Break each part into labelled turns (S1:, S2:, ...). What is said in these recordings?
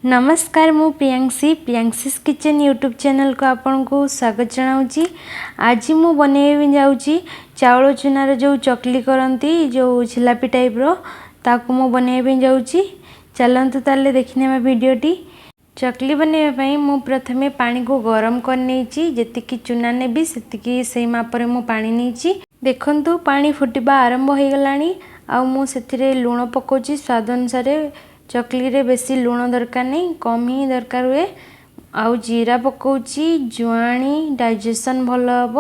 S1: नमस्कार मु प्रियांशीज kitchen YouTube channel को आपन को स्वागत जनाऊँगी। आज मु बनैबे जाऊँगी चाउल चूनार जो चकली करती जो जिलापी टाइप रो ताकू मु बनैबे जाऊँगी। चलतु ताले देखने वीडियोटी। चकली बनैबा मु प्रथमे पानी को गरम कर नेछि जेतिकी चूना नेबी सेतिकी सेई मापरे मु पानी नेछि। देखंतु पानी फुटिबा आरंभ हो गलानी आ मु सेथिरे लूण पकोछि स्वाद अनुसार। चकली रे बेसी लूण दरकार नहीं, कम ही दरकार हुए। आउ जीरा पकाउची, जुआणी डाइजेशन भल हम।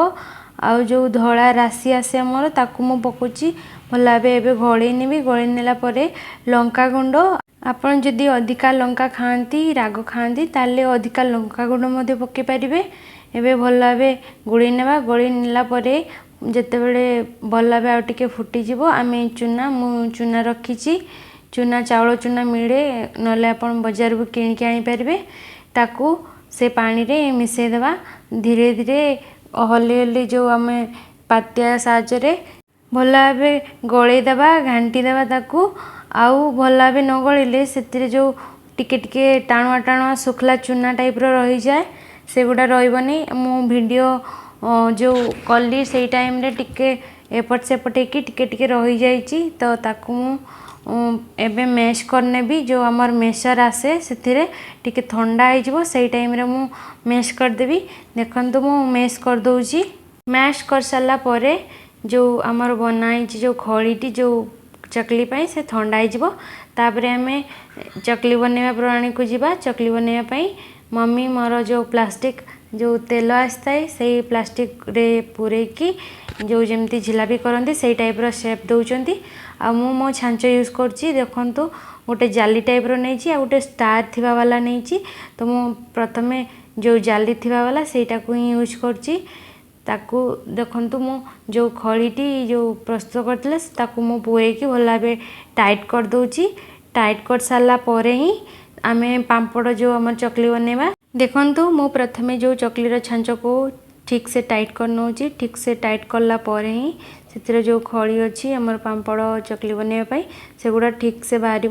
S1: आउ जो धड़ा राशि आसे आमर ताकू मु पकाउची भल भाबे एबे घोड़े नेबी। घोड़े नेला परे लंका गुंड आपन जदि अधिका लंका खाती राग खाती ताले अधिका लंका गुंड मधे पके पारिबे। एबे भल भाबे गोळी नेबा। गोळी नेला परे जेतेबेले भल भाबे आ टिके फुटी जिवो आमे चूना मु चूना रखीची। चूना चाउल चूना मिले नले अपन बाजार को किण के आनी पारिबे। ताकू से पानी रे मिसई देबा। धीरे धीरे हली हली जो आमे पातिया साहाय्य रे भल भाबे गळेई देबा, घांटी देबा ताकू। आउ भल भाबे न गळिले सेतिरे जो टिके टिके टाणुआ टाणुआ सुखला चूना टाइप रो रही जाए सेगुडा रहइबनी। मु वीडियो जो कली से टाइम रे टिके एपट सेपट की टिके टिके रही जाइची। तो ताकू एबे मैश करने भी जो आमर मेसर आसे से टिके ठंडा हो से टाइम रे मु मैश कर देबी। देखंतु मु मैश कर दोउची। मैश कर साला परे जो आमर बनाई जो खळीटी जो चकली पाई से ठंडा हो तापरे हमें चकली बनैबा प्रणाली को जीवा। चकली बनैबा पाई मम्मी मोर जो प्लास्टिक जो तेल आसता से प्लास्टिक रे पूरे की जो जमती जिलापी करती से टाइप रो शेप दौरान। आ मो छांच यूज करछि। देखंतु गोटे जाली टाइप रो नेछि आ गोटे स्टार थिबा वाला नेछि। तो मो प्रथमे जो जाली थिबा वाला सेटा को ही यूज करछि। ताकू देखंतु मो जो खळीटी जो प्रस्तुत करथिले ताकू मो पूरे की भल भाबे टाइट कर दोछि। टाइट कर साला परे ही आमे पांपड़ जो हमर चकली बनेबा। देखंतु मो प्रथमे जो चकली रो छांच को ठीक से टाइट कर नौछि। ठीक से टाइट करला परे ही से जो खड़ी अच्छी आमर पांपड़ चकली बनैबा से गुड़ा ठीक से बाहर।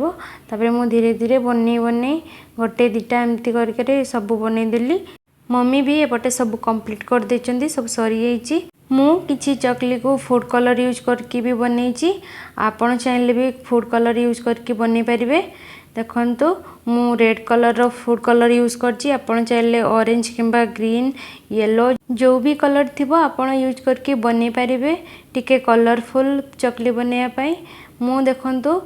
S1: तापर मु धीरे धीरे बनै बनै गोटे दिटा एमती करके सब बनईदेली। मम्मी भी एपटे सब कंप्लीट कर देचंदी, सब सरी जाइए। मु किछि चकली को फूड कलर यूज करके भी बनईची। आपण चाहिले भी फूड कलर यूज करके बनै पारिबे। देखंतु मु रेड कलर रो फूड कलर यूज करची। आपण चाहिले ऑरेंज किंबा ग्रीन येलो जो भी कलर थिबो आपण यूज करके बनै पारिबे टिके कलरफुल चकली बनैया पाई। मु देखंतु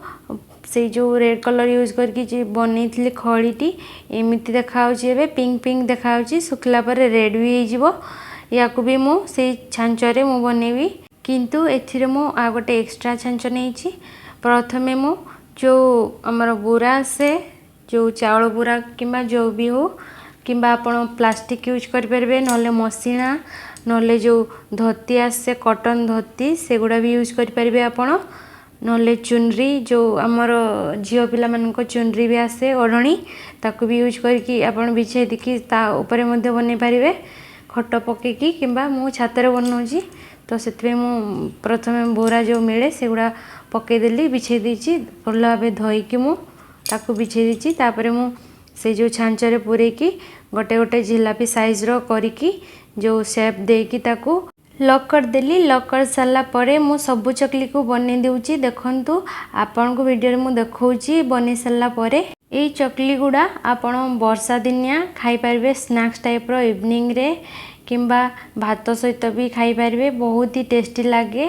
S1: से जो रेड कलर यूज करके जे बनैथिले खळीटी एमिति देखाउची। एबे पिंक पिंक देखाउची, सुखला पर रेड भी हे जिवो। याकू भी मु से छांचरे मु बनेबी। किंतु एथिरे मु आ गोटे एक्स्ट्रा छांच नेछि। प्रथमे मु जो आमर बुरा से जो चाउल बुरा किंबा जो भी हो किंबा आपण प्लास्टिक यूज कर परबे नले मशीना नले जो धोती आसे कॉटन धोती सेगुड़ा भी यूज कर परबे। आपण नले चुनरी जो आमर झियो पिला मन को चुनरी भी आसे ओढ़णी ताकू भी यूज करके आपण बिछे दिकी ता ऊपर मध्ये बनै पारिबे खट पके की किंबा मु छाତରେ बनौची। तो से मु प्रथमे बोरा जो मिले सेगुड़ा पके देली बिछे दीची भल भाबे धोईकी मु ताकू बिछे दीची। तापरे मु से जो छांचरे पूरे की गोटे गोटे जिलापी साइज रो करिकी जो शेप देकी ताकू लॉक कर देली। लॉक कर साला परे मु सबु चकली को बनै देउची। देखंतु आपन को वीडियो रे मु देखौची बनै साला परे ए चकली गुडा आपण वर्षा दिनिया खाई पारबे स्नैक्स टाइप रो इवनिंग रे किंबा भात सहित भी खाई पारबे। बहुत ही टेस्टी लागे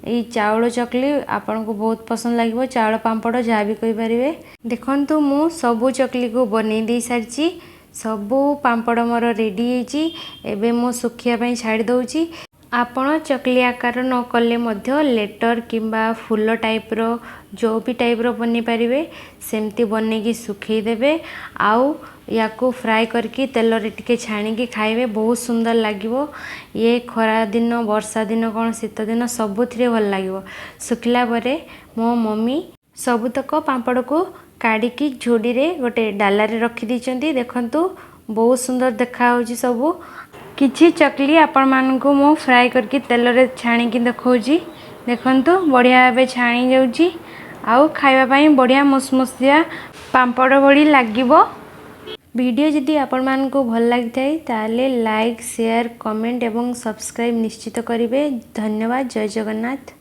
S1: ये चाउल चकली आपन को बहुत पसंद लागिवो। चाउल पांपड़ जहाँ भी कहि पारिबे। देखंतु मु सबु चकली को बनै दे सारची। सबु पांपड़ मोर रेडी हेची। एबे मु सुखिया पई छाड़ी दउची। आपण चकली आकार न कले मध्य लेटर किंबा फूल टाइप रो जो भी टाइप रो बनै पारिबे सेमती बनै की सुखै देबे। आउ याकू फ्राई करके तेल रे टिके छाणी की खाइबे बहुत सुंदर लागिवो। ये खरा दिन वर्षा दिन कौन शीत दिन सबुथिरे भल लागिवो। सुखला परे मो मम्मी सबुतक पांपड़ को काढ़ी की झोड़ी रे गोटे डाला रे रखी दीचंती। देखंतु बहुत सुंदर देखा होची। सबु किछि चकली आपण मान को मो फ्राई करके तेल रे छाणी की देखौची। देखंतु बढ़िया भाबे छाणी जाउची। आउ खाइबा पई बढ़िया मुसमुसिया पांपड़ भली लागिवो। वीडियो जदि आपण मानकु भल लगी थाए ताले लाइक शेयर कमेंट एवं सब्सक्राइब निश्चित करेंगे। धन्यवाद। जय जगन्नाथ।